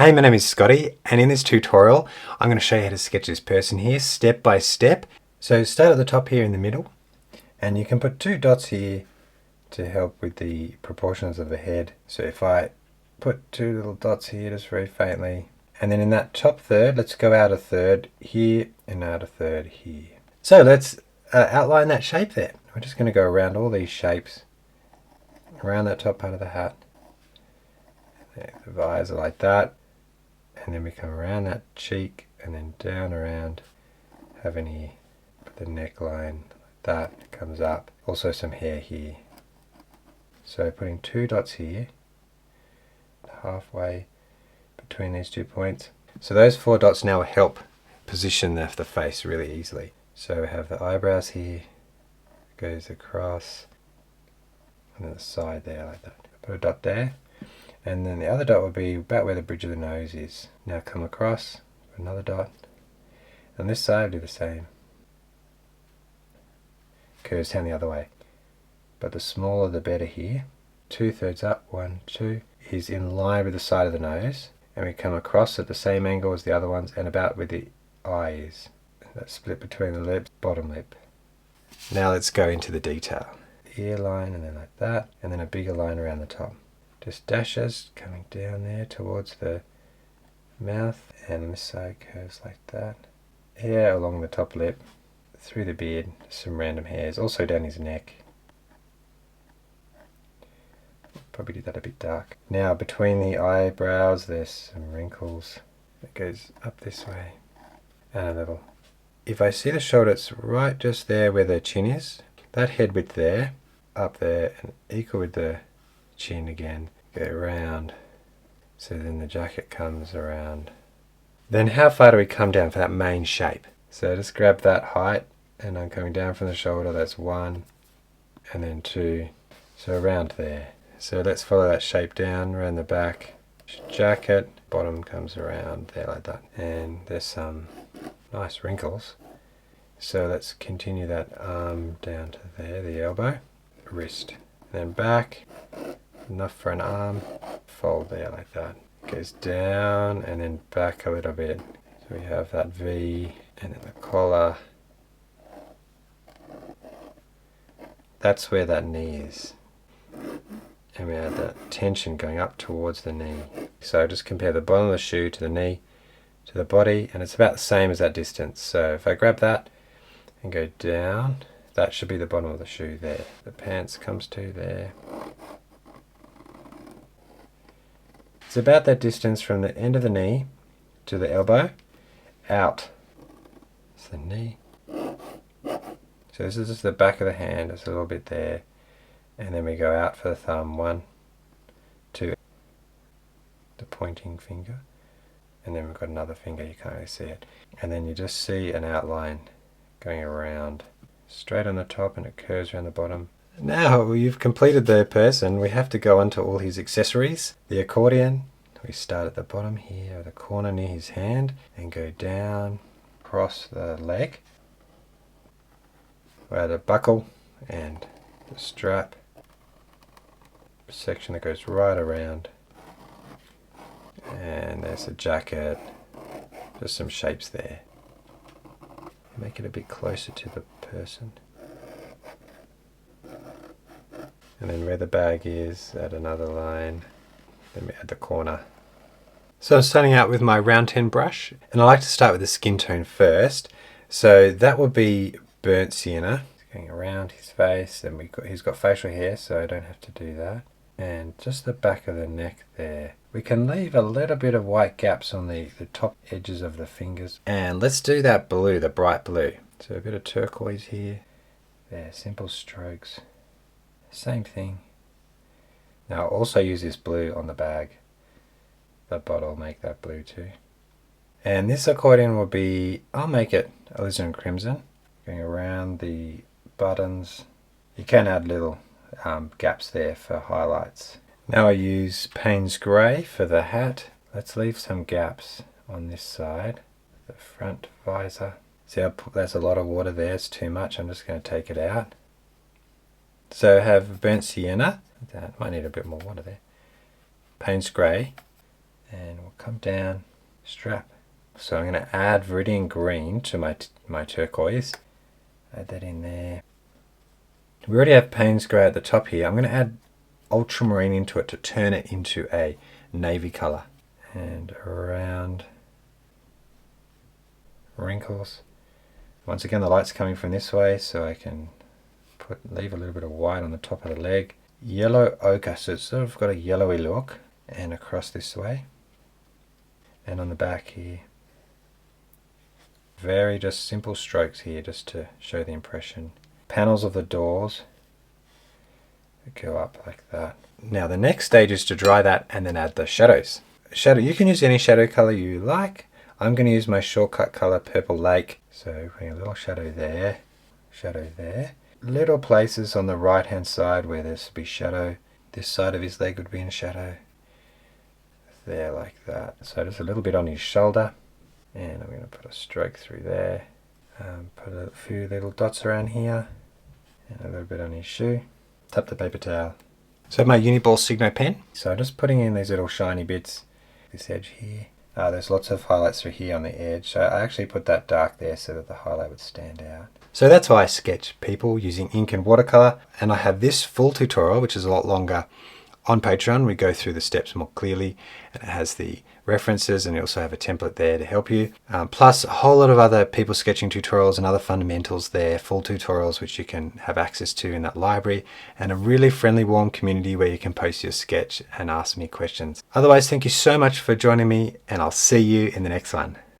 Hey, my name is Scotty, and in this tutorial I'm going to show you how to sketch this person here step by step. So start at the top here in the middle, and you can put two dots here to help with the proportions of the head. So if I put two little dots here just very faintly, and then in that top third, let's go out a third here and out a third here. So let's outline that shape there. We're just going to go around all these shapes, around that top part of the hat. There, the visor like that. And then we come around that cheek and then down around, having here, put the neckline like that, it comes up. Also some hair here. So putting two dots here, halfway between these 2 points. So those 4 dots now help position the face really easily. So we have the eyebrows here, goes across, and then the side there like that. Put a dot there. And then the other dot would be about where the bridge of the nose is. Now come across, another dot. And this side do the same. Curves down the other way. But the smaller the better here. 2/3 up, 1, 2, is in line with the side of the nose. And we come across at the same angle as the other ones and about where the eye is. That split between the lips, bottom lip. Now let's go into the detail. The ear line and then like that. And then a bigger line around the top. Just dashes coming down there towards the mouth, and this side curves like that. Hair along the top lip, through the beard, some random hairs, also down his neck. Probably did that a bit dark. Now between the eyebrows there's some wrinkles. It goes up this way and a little. If I see the shoulder, it's right just there where the chin is. That head width there, up there, and equal with the chin again, go around, so then the jacket comes around. Then how far do we come down for that main shape? So just grab that height, and I'm coming down from the shoulder, that's 1, and then 2, so around there. So let's follow that shape down around the back, jacket, bottom comes around there like that, and there's some nice wrinkles. So let's continue that arm down to there, the elbow, wrist, then back. Enough for an arm, fold there like that. Goes down and then back a little bit. So we have that V and then the collar. That's where that knee is. And we have that tension going up towards the knee. So just compare the bottom of the shoe to the knee, to the body, and it's about the same as that distance. So if I grab that and go down, that should be the bottom of the shoe there. The pants comes to there. It's about that distance from the end of the knee to the elbow, out. It's the knee. So this is just the back of the hand, it's a little bit there. And then we go out for the thumb, 1, 2, the pointing finger. And then we've got another finger, you can't really see it. And then you just see an outline going around, straight on the top, and it curves around the bottom. Now you've completed the person, we have to go on to all his accessories. The accordion, we start at the bottom here, at the corner near his hand, and go down, across the leg. We add a buckle and the strap, section that goes right around. And there's a jacket, just some shapes there. Make it a bit closer to the person. And then where the bag is, add another line. Then we add the corner. So I'm starting out with my round 10 brush, and I like to start with the skin tone first. So that would be burnt sienna, going around his face, and he's got facial hair, so I don't have to do that. And just the back of the neck there. We can leave a little bit of white gaps on the top edges of the fingers. And let's do that blue, the bright blue. So a bit of turquoise here. There, simple strokes. Same thing. Now I'll also use this blue on the bag. That bottle will make that blue too. And this accordion will be, I'll make it alizarin crimson, going around the buttons. You can add little gaps there for highlights. Now I use Payne's Grey for the hat. Let's leave some gaps on this side, the front visor. See, there's a lot of water there, it's too much, I'm just going to take it out. So I have burnt sienna, that might need a bit more water there. Payne's Grey, and we'll come down, strap. So I'm going to add Viridian Green to my turquoise. Add that in there. We already have Payne's Grey at the top here. I'm going to add Ultramarine into it to turn it into a navy colour. And around wrinkles. Once again, the light's coming from this way, so I can leave a little bit of white on the top of the leg. Yellow ochre, so it's sort of got a yellowy look, and across this way. And on the back here. Very just simple strokes here, just to show the impression. Panels of the doors go up like that. Now the next stage is to dry that and then add the shadows. Shadow, you can use any shadow color you like. I'm going to use my shortcut color, Purple Lake. So putting a little shadow there, little places on the right hand side where there's to be shadow. This side of his leg would be in shadow. There, like that. So just a little bit on his shoulder, and I'm going to put a stroke through there. Put a few little dots around here, and a little bit on his shoe. Tap the paper towel. So my Uniball Signo pen. So I'm just putting in these little shiny bits. This edge here. There's lots of highlights through here on the edge. So I actually put that dark there so that the highlight would stand out. So that's why I sketch people using ink and watercolor. And I have this full tutorial, which is a lot longer, on Patreon. We go through the steps more clearly, and it has the references, and you also have a template there to help you. Plus a whole lot of other people sketching tutorials and other fundamentals there, full tutorials which you can have access to in that library, and a really friendly, warm community where you can post your sketch and ask me questions. Otherwise, thank you so much for joining me, and I'll see you in the next one.